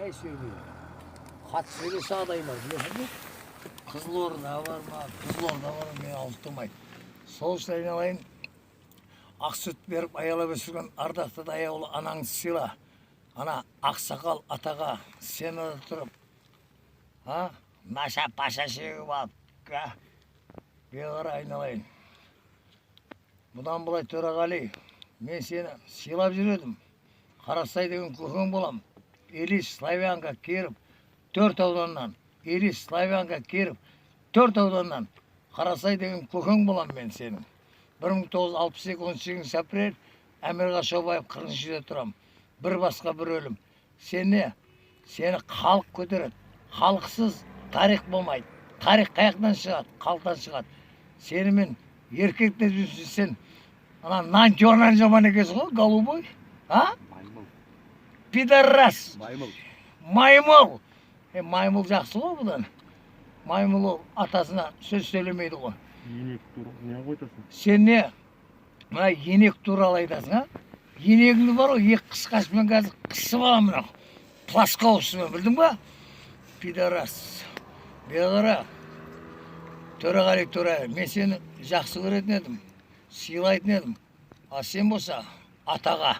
Ай сүйрмейді. Хат сөйлесе адайлар, білесің бе? Қызылорда бар ма? Қызылорда бар ма? Мен алыстырмайды. Сол үшін айналайын, ақ сүт беріп аялап өсірген ардақты аяулы анаңды сыйла. Ана ақсақал атаға сені тұрып, наша паша шегіп алып, беғара айналайын. Бұдан былай Төреғали, мен сені сыйлап жүредім. Қарасай деген көкең болам. Илиш Славянка керіп, 4 ауданнан. Илиш Славянка керіп, 4 ауданнан. Қарасай деген көкең болам мен сенің. 1962 апрель Әмірға Шобаев 40-де тұрам. Бір басқа бір өлім. Сені халық көтереді. Халықсыз тарих болмайды. Тарих қаяқтан шығады, халықтан шығады. Сені мен еркектен жүрсен, ана нантернан жаман екенсің ғой, голубой. Маймыл. Пидорас. Маймыл. Маймыл. Маймыл жақсы ғой бұдан. Маймыл ол атасына сөз сөйлемейді ғой. Енек тур, не қойтасың? Сен не? Мына енек туралы айтасың, енегіңді бар ғой, екі қысқашымен қазір қысып алам мына. Плашқа ұшымен, білдің ба? Пидорас. Беғара. Төреғали Төреғали, мен сені жақсы көретін едім, сыйлайтын едім. А сен болса, атаға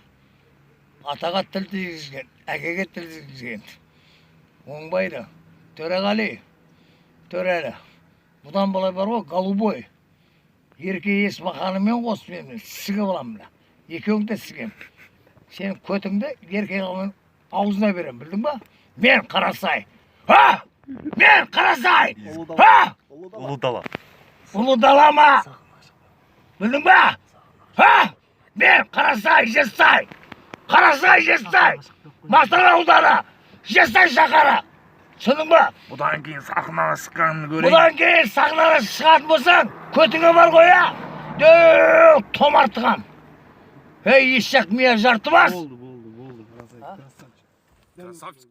тіл тигізген, әкеге тіл тигізген. Оңбайды. Төреғали, Төрәлі. Бұдан былай бар ғой, голубой. Ерке Есмаханымен қосып мен сігіп аламын. Екеуіңді сігем. Сен көтіңді ерке қалмен аузына берем, білдің ба? Мен Қарасай. Мен Қарасай! Ұлы дала. Ұлы дала ма? Білдің ба? Мен Қарасай, Жестай! Қарасай, Жестай! Мақтар ауданы! Жестай шақары! Түсінің ба? Бұдан кейін сахнаға шыққанын көрейін. Бұдан кейін сахнаға шығатын болсаң, көтіңе бар қоя. Томартыған. Ей, ешек мия жарты бас. Болды. Красавчик.